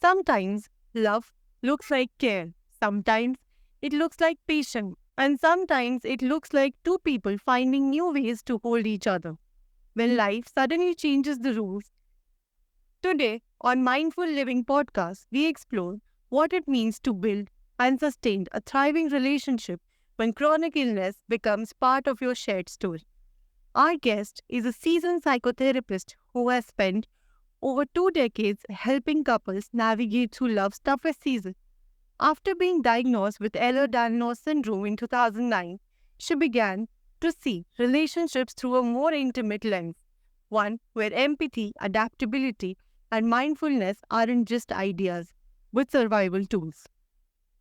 Sometimes love looks like care, sometimes it looks like patience, and sometimes it looks like two people finding new ways to hold each other. When life suddenly changes the rules, today on Mindful Living podcast, we explore what it means to build and sustain a thriving relationship when chronic illness becomes part of your shared story. Our guest is a seasoned psychotherapist who has spent over 2 decades helping couples navigate through love's toughest season. After being diagnosed with Ehlers-Danlos syndrome in 2009, she began to see relationships through a more intimate lens, one where empathy, adaptability, and mindfulness aren't just ideas, but survival tools.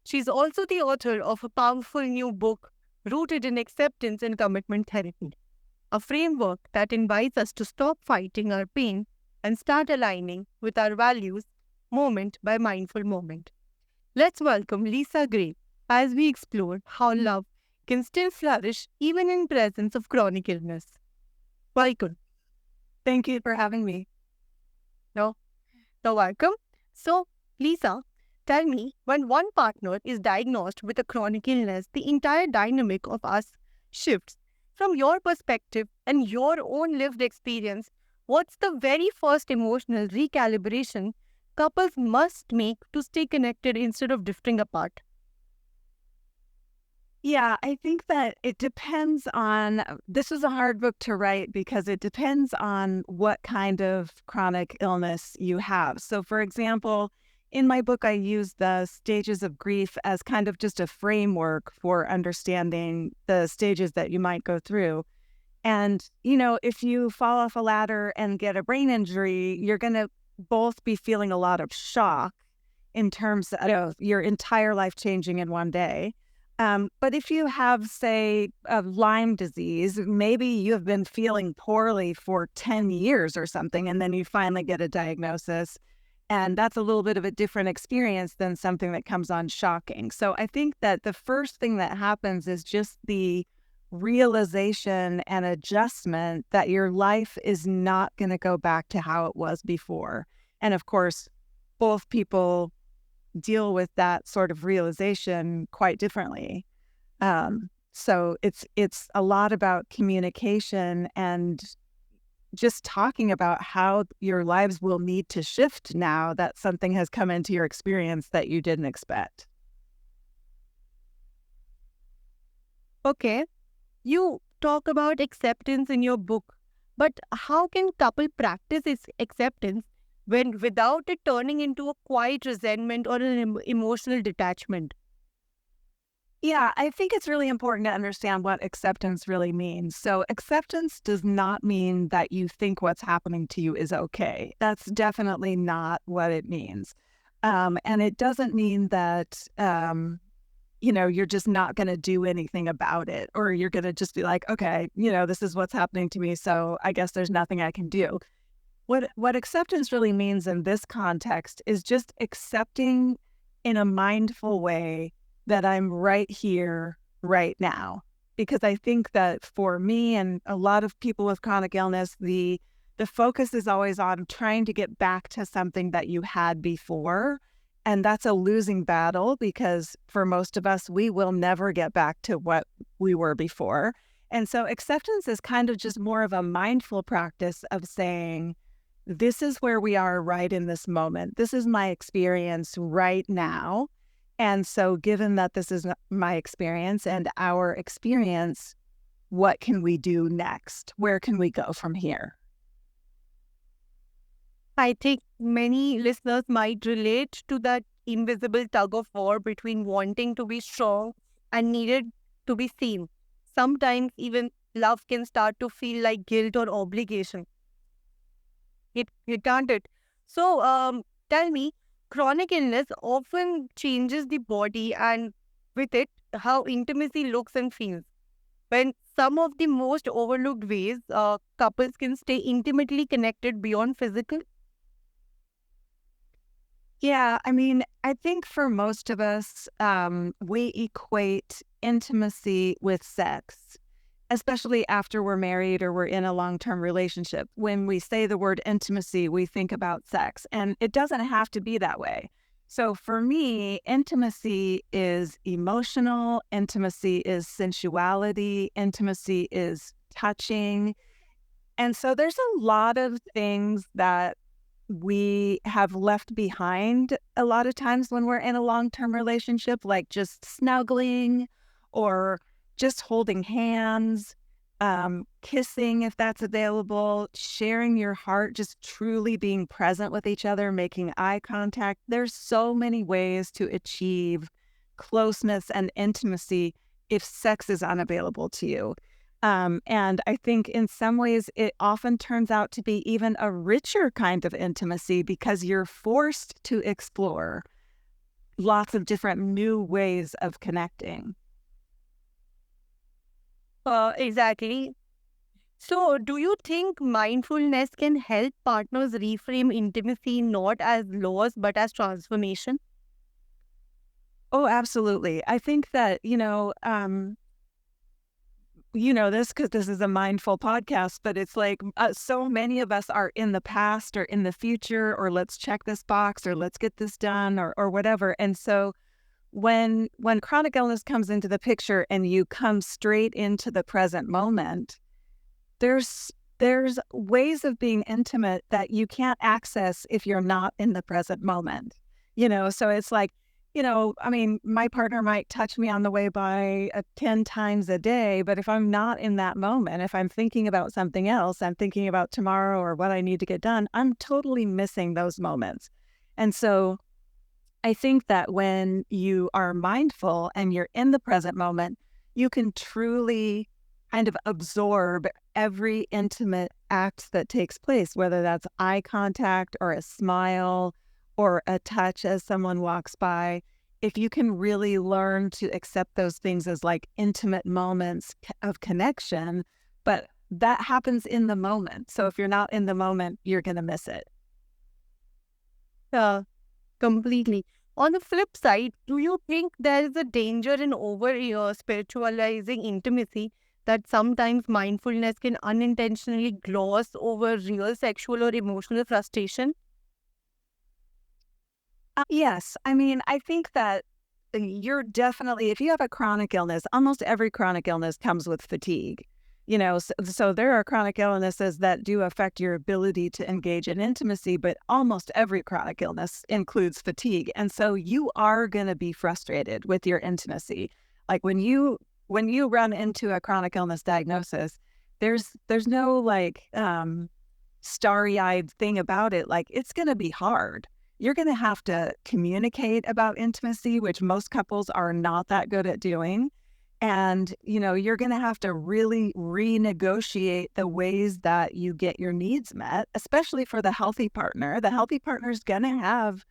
She's also the author of a powerful new book rooted in acceptance and commitment therapy, a framework that invites us to stop fighting our pain and start aligning with our values moment by mindful moment. Let's welcome Lisa Gray as we explore how love can still flourish even in presence of chronic illness. Welcome. Thank you for having me. No, no welcome. So, Lisa, tell me, when one partner is diagnosed with a chronic illness, the entire dynamic of us shifts. From your perspective and your own lived experience, what's the very first emotional recalibration couples must make to stay connected instead of drifting apart? Yeah, I think that it depends on, this is a hard book to write because it depends on what kind of chronic illness you have. So for example, in my book, I use the stages of grief as kind of just a framework for understanding the stages that you might go through. And, if you fall off a ladder and get a brain injury, you're going to both be feeling a lot of shock in terms of your entire life changing in one day. But if you have, say, Lyme disease, maybe you have been feeling poorly for 10 years or something, and then you finally get a diagnosis. And that's a little bit of a different experience than something that comes on shocking. So I think that the first thing that happens is just the realization and adjustment that your life is not going to go back to how it was before. And of course, both people deal with that sort of realization quite differently. So it's a lot about communication and just talking about how your lives will need to shift now that something has come into your experience that you didn't expect. Okay, you talk about acceptance in your book, but how can couple practice its acceptance when without it turning into a quiet resentment or an emotional detachment? Yeah, I think it's really important to understand what acceptance really means. So acceptance does not mean that you think what's happening to you is okay. That's definitely not what it means. And it doesn't mean that, you're just not going to do anything about it, or you're going to just be like, okay, this is what's happening to me, so I guess there's nothing I can do. What acceptance really means in this context is just accepting in a mindful way that I'm right here, right now. Because I think that for me and a lot of people with chronic illness, the focus is always on trying to get back to something that you had before. And that's a losing battle because for most of us, we will never get back to what we were before. And so acceptance is kind of just more of a mindful practice of saying, this is where we are right in this moment. This is my experience right now. And so given that this is my experience and our experience, what can we do next? Where can we go from here? I think many listeners might relate to that invisible tug of war between wanting to be strong and needed to be seen. Sometimes even love can start to feel like guilt or obligation. It can't it? So, tell me, chronic illness often changes the body and with it, how intimacy looks and feels. When some of the most overlooked ways couples can stay intimately connected beyond physical. Yeah, I think for most of us, we equate intimacy with sex. especially after we're married or we're in a long-term relationship. When we say the word intimacy, we think about sex, and it doesn't have to be that way. So for me, intimacy is emotional, intimacy is sensuality, intimacy is touching. And so there's a lot of things that we have left behind a lot of times when we're in a long-term relationship, like just snuggling or just holding hands, kissing if that's available, sharing your heart, just truly being present with each other, making eye contact. There's so many ways to achieve closeness and intimacy if sex is unavailable to you. And I think in some ways it often turns out to be even a richer kind of intimacy because you're forced to explore lots of different new ways of connecting. Exactly. So, do you think mindfulness can help partners reframe intimacy not as loss but as transformation? Oh, absolutely. I think that, you know this because this is a mindful podcast, but it's like so many of us are in the past or in the future, or let's check this box or let's get this done or whatever. And so when chronic illness comes into the picture and you come straight into the present moment, there's ways of being intimate that you can't access if you're not in the present moment. So it's like, I mean, my partner might touch me on the way by 10 times a day, but if I'm not in that moment, if I'm thinking about something else, I'm thinking about tomorrow or what I need to get done, I'm totally missing those moments. And so I think that when you are mindful and you're in the present moment, you can truly kind of absorb every intimate act that takes place, whether that's eye contact or a smile or a touch as someone walks by. If you can really learn to accept those things as like intimate moments of connection, but that happens in the moment. So if you're not in the moment, you're going to miss it. Yeah, completely. On the flip side, do you think there is a danger in over spiritualizing intimacy that sometimes mindfulness can unintentionally gloss over real sexual or emotional frustration? Yes. I mean, I think that you're definitely, if you have a chronic illness, almost every chronic illness comes with fatigue. So there are chronic illnesses that do affect your ability to engage in intimacy, but almost every chronic illness includes fatigue. And so you are going to be frustrated with your intimacy. Like when you run into a chronic illness diagnosis, there's no like starry-eyed thing about it. Like it's going to be hard. You're going to have to communicate about intimacy, which most couples are not that good at doing. And, you're going to have to really renegotiate the ways that you get your needs met, especially for the healthy partner. The healthy partner is going to have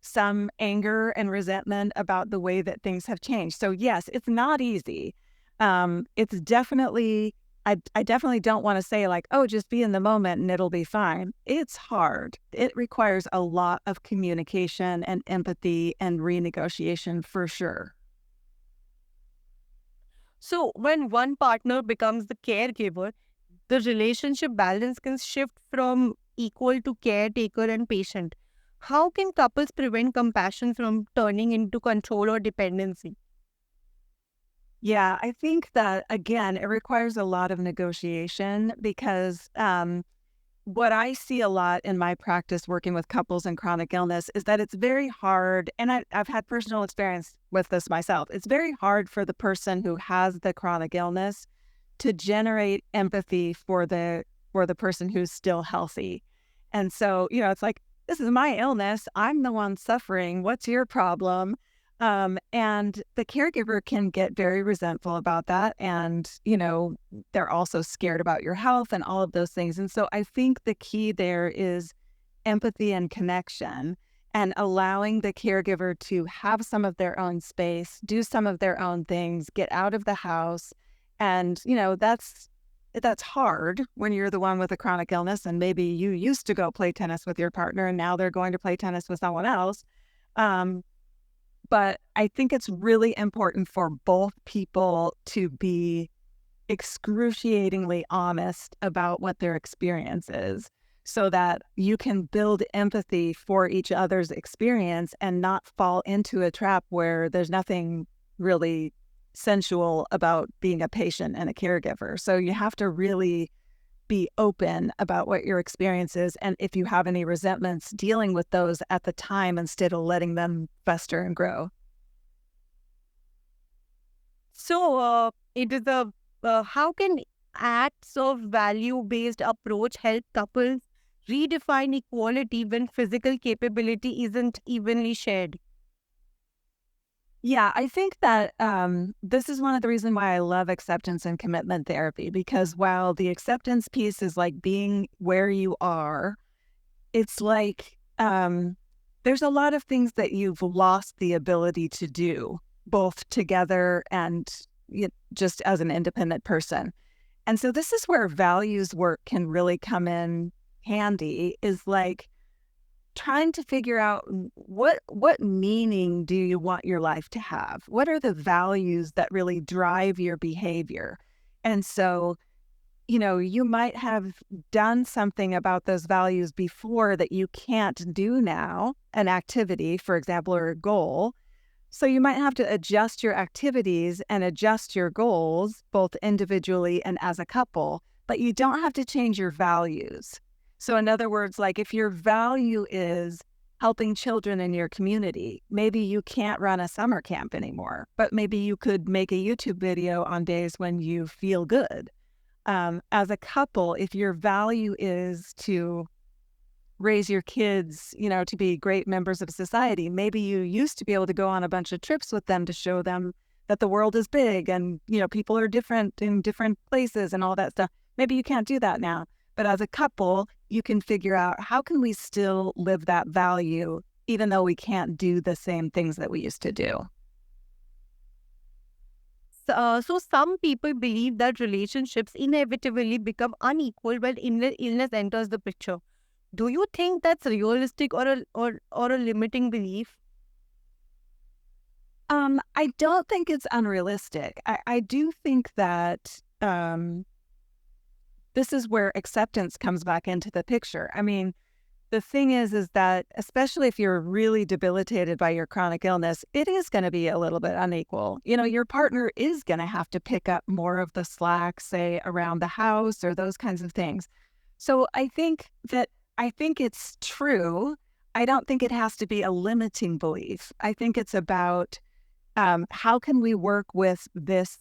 some anger and resentment about the way that things have changed. So yes, it's not easy. It's definitely, I definitely don't want to say like, oh, just be in the moment and it'll be fine. It's hard. It requires a lot of communication and empathy and renegotiation for sure. So, when one partner becomes the caregiver, the relationship balance can shift from equal to caretaker and patient. How can couples prevent compassion from turning into control or dependency? Yeah, I think that, again, it requires a lot of negotiation because what I see a lot in my practice working with couples and chronic illness is that it's very hard, and I've had personal experience with this myself. It's very hard for the person who has the chronic illness to generate empathy for the person who's still healthy. And so, it's like, this is my illness. I'm the one suffering. What's your problem? And the caregiver can get very resentful about that. And, they're also scared about your health and all of those things. And so I think the key there is empathy and connection and allowing the caregiver to have some of their own space, do some of their own things, get out of the house. And, that's hard when you're the one with a chronic illness and maybe you used to go play tennis with your partner and now they're going to play tennis with someone else. But I think it's really important for both people to be excruciatingly honest about what their experience is so that you can build empathy for each other's experience and not fall into a trap where there's nothing really sensual about being a patient and a caregiver. So you have to really be open about what your experience is. And if you have any resentments, dealing with those at the time instead of letting them fester and grow. So, it is a how can acts of value-based approach help couples redefine equality when physical capability isn't evenly shared? Yeah, I think that this is one of the reasons why I love acceptance and commitment therapy, because while the acceptance piece is like being where you are, it's like there's a lot of things that you've lost the ability to do, both together and just as an independent person. And so this is where values work can really come in handy, is like trying to figure out what meaning do you want your life to have? What are the values that really drive your behavior? And so, you might have done something about those values before that you can't do now, an activity, for example, or a goal. So you might have to adjust your activities and adjust your goals, both individually and as a couple, but you don't have to change your values. So in other words, like if your value is helping children in your community, maybe you can't run a summer camp anymore, but maybe you could make a YouTube video on days when you feel good. As a couple, if your value is to raise your kids, to be great members of society, maybe you used to be able to go on a bunch of trips with them to show them that the world is big and, people are different in different places and all that stuff. Maybe you can't do that now. But as a couple, you can figure out how can we still live that value even though we can't do the same things that we used to do. So some people believe that relationships inevitably become unequal when illness enters the picture. Do you think that's realistic or a limiting belief? I don't think it's unrealistic. I do think that this is where acceptance comes back into the picture. I mean, the thing is that especially if you're really debilitated by your chronic illness, it is going to be a little bit unequal. Your partner is going to have to pick up more of the slack, say, around the house or those kinds of things. So I think it's true. I don't think it has to be a limiting belief. I think it's about how can we work with this,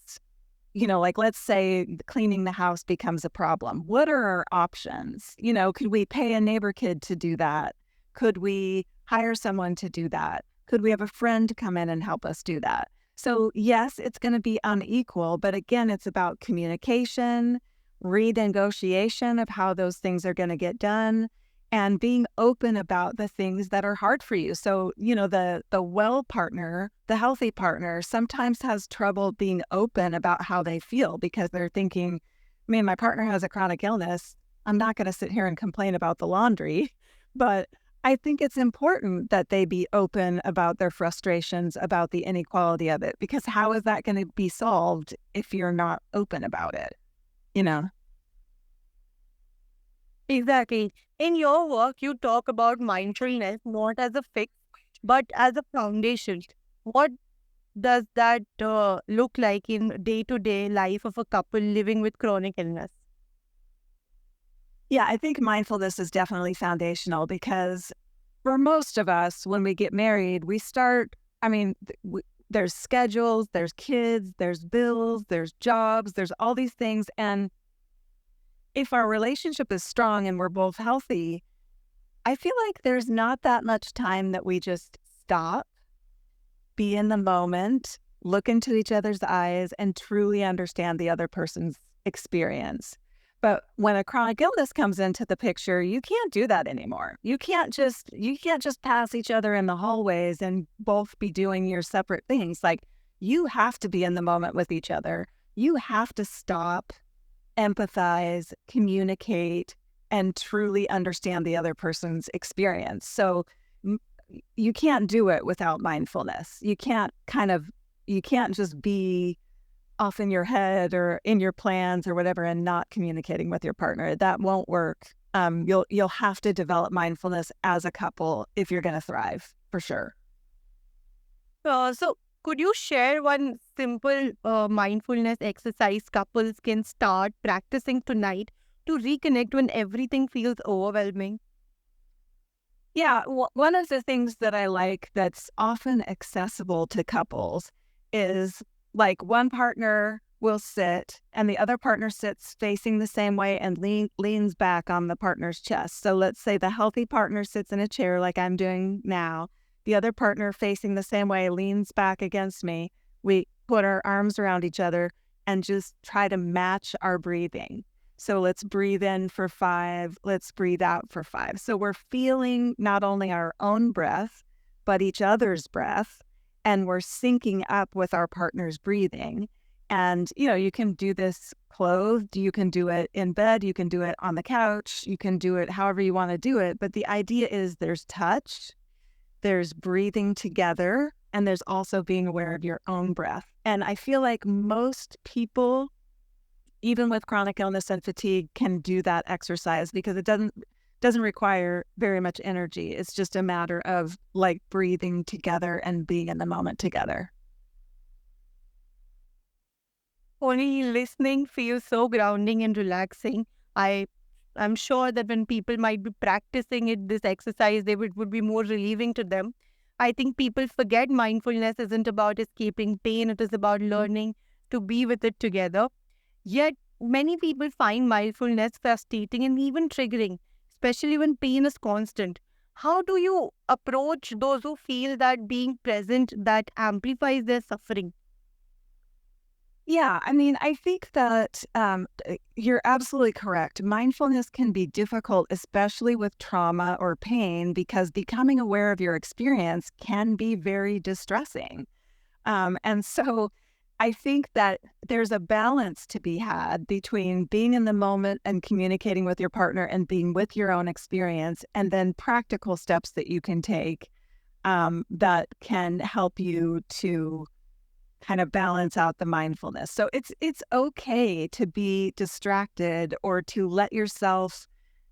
like let's say cleaning the house becomes a problem. What are our options? Could we pay a neighbor kid to do that? Could we hire someone to do that? Could we have a friend come in and help us do that? So yes, it's going to be unequal, but again, it's about communication, renegotiation of how those things are going to get done, and being open about the things that are hard for you. So, the well partner, the healthy partner sometimes has trouble being open about how they feel because they're thinking, my partner has a chronic illness. I'm not going to sit here and complain about the laundry. But I think it's important that they be open about their frustrations, about the inequality of it, because how is that going to be solved if you're not open about it? Exactly. In your work, you talk about mindfulness not as a fix, but as a foundation. What does that look like in day-to-day life of a couple living with chronic illness? Yeah, I think mindfulness is definitely foundational because for most of us, when we get married, we start, there's schedules, there's kids, there's bills, there's jobs, there's all these things. And if our relationship is strong and we're both healthy, I feel like there's not that much time that we just stop, be in the moment, look into each other's eyes, and truly understand the other person's experience. But when a chronic illness comes into the picture, you can't do that anymore. You can't just pass each other in the hallways and both be doing your separate things. Like, you have to be in the moment with each other. You have to stop, empathize, communicate, and truly understand the other person's experience. So you can't do it without mindfulness. You can't just be off in your head or in your plans or whatever and not communicating with your partner. That won't work. You'll have to develop mindfulness as a couple if you're going to thrive, for sure. So, could you share one simple mindfulness exercise couples can start practicing tonight to reconnect when everything feels overwhelming? Yeah, one of the things that I like that's often accessible to couples is like one partner will sit and the other partner sits facing the same way and leans back on the partner's chest. So let's say the healthy partner sits in a chair like I'm doing now. The other partner facing the same way leans back against me. We put our arms around each other and just try to match our breathing. So let's breathe in for 5. Let's breathe out for 5. So we're feeling not only our own breath, but each other's breath. And we're syncing up with our partner's breathing. And, you can do this clothed. You can do it in bed. You can do it on the couch. You can do it however you want to do it. But the idea is there's touch, there's breathing together, and there's also being aware of your own breath. And I feel like most people, even with chronic illness and fatigue, can do that exercise because it doesn't require very much energy. It's just a matter of like breathing together and being in the moment together. Only listening feels so grounding and relaxing. I'm sure that when people might be practicing this exercise, would be more relieving to them. I think people forget mindfulness isn't about escaping pain. It is about learning to be with it together. Yet, many people find mindfulness frustrating and even triggering, especially when pain is constant. How do you approach those who feel that being present that amplifies their suffering? Yeah, I mean, I think that you're absolutely correct. Mindfulness can be difficult, especially with trauma or pain, because becoming aware of your experience can be very distressing. And so I think that there's a balance to be had between being in the moment and communicating with your partner and being with your own experience, and then practical steps that you can take that can help you to kind of balance out the mindfulness. So it's okay to be distracted or to let yourself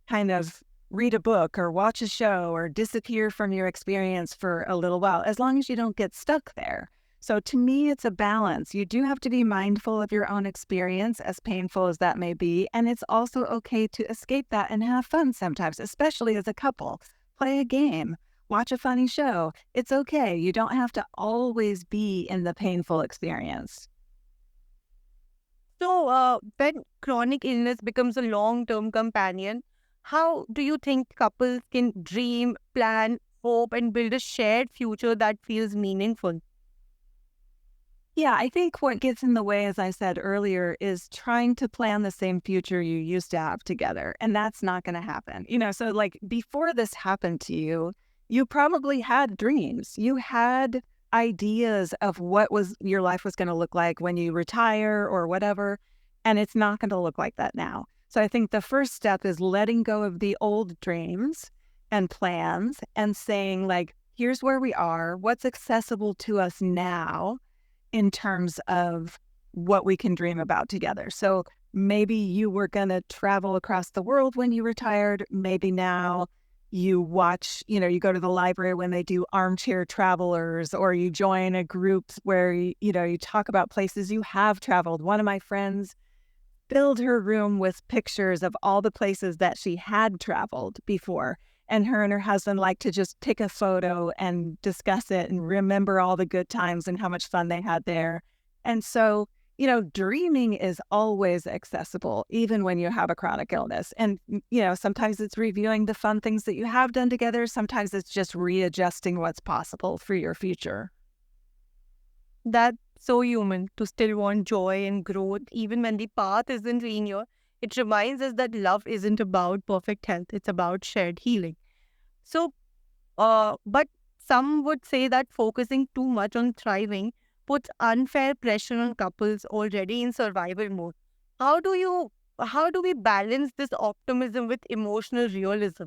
kind of read a book or watch a show or disappear from your experience for a little while, as long as you don't get stuck there. So to me, it's a balance. You do have to be mindful of your own experience, as painful as that may be. And it's also okay to escape that and have fun sometimes, especially as a couple. Play a game, watch a funny show. It's okay. You don't have to always be in the painful experience. So, when chronic illness becomes a long-term companion, how do you think couples can dream, plan, hope, and build a shared future that feels meaningful? Yeah, I think what gets in the way, as I said earlier, is trying to plan the same future you used to have together. And that's not going to happen. So like before this happened to you, you probably had dreams. You had ideas of what was your life was going to look like when you retire or whatever. And it's not going to look like that now. So I think the first step is letting go of the old dreams and plans and saying, like, here's where we are, what's accessible to us now in terms of what we can dream about together. So maybe you were going to travel across the world when you retired. Maybe now you watch, you go to the library when they do armchair travelers, or you join a group where, you talk about places you have traveled. One of my friends filled her room with pictures of all the places that she had traveled before. And her husband like to just pick a photo and discuss it and remember all the good times and how much fun they had there. And so, dreaming is always accessible, even when you have a chronic illness. And, sometimes it's reviewing the fun things that you have done together. Sometimes it's just readjusting what's possible for your future. That's so human to still want joy and growth, even when the path isn't linear. It reminds us that love isn't about perfect health, it's about shared healing. So, but some would say that focusing too much on thriving puts unfair pressure on couples already in survival mode. How do you, how do we balance this optimism with emotional realism?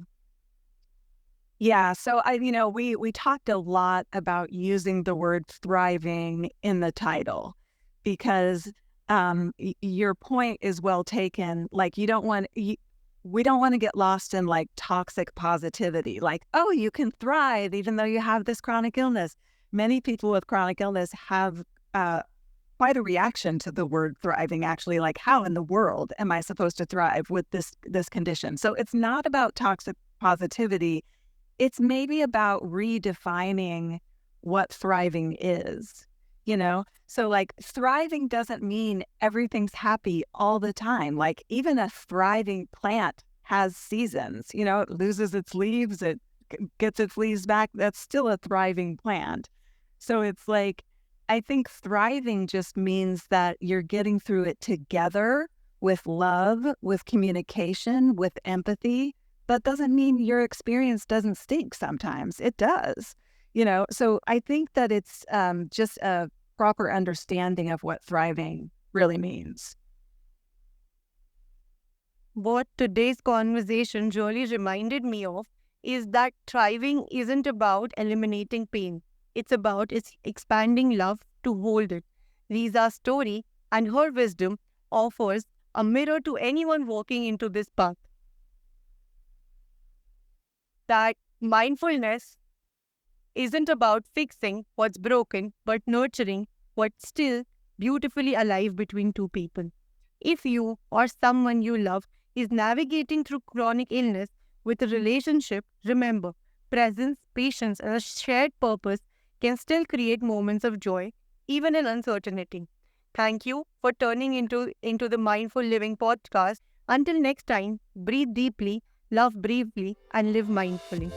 Yeah, so we talked a lot about using the word thriving in the title because your point is well taken. Like we don't want to get lost in like toxic positivity. Like, oh, you can thrive even though you have this chronic illness. Many people with chronic illness have quite a reaction to the word thriving, actually, like, how in the world am I supposed to thrive with this condition? So it's not about toxic positivity. It's maybe about redefining what thriving is, you know? So like thriving doesn't mean everything's happy all the time. Like even a thriving plant has seasons, you know, it loses its leaves, it gets its leaves back. That's still a thriving plant. So it's like, I think thriving just means that you're getting through it together with love, with communication, with empathy. That doesn't mean your experience doesn't stink sometimes. It does, you know? So I think that it's just a proper understanding of what thriving really means. What today's conversation really reminded me of is that thriving isn't about eliminating pain. It's about expanding love to hold it. Lisa's story and her wisdom offers a mirror to anyone walking into this path. That mindfulness isn't about fixing what's broken, but nurturing what's still beautifully alive between two people. If you or someone you love is navigating through chronic illness with a relationship, remember, presence, patience, and a shared purpose can still create moments of joy, even in uncertainty. Thank you for turning into the Mindful Living podcast. Until next time, breathe deeply, love briefly, and live mindfully.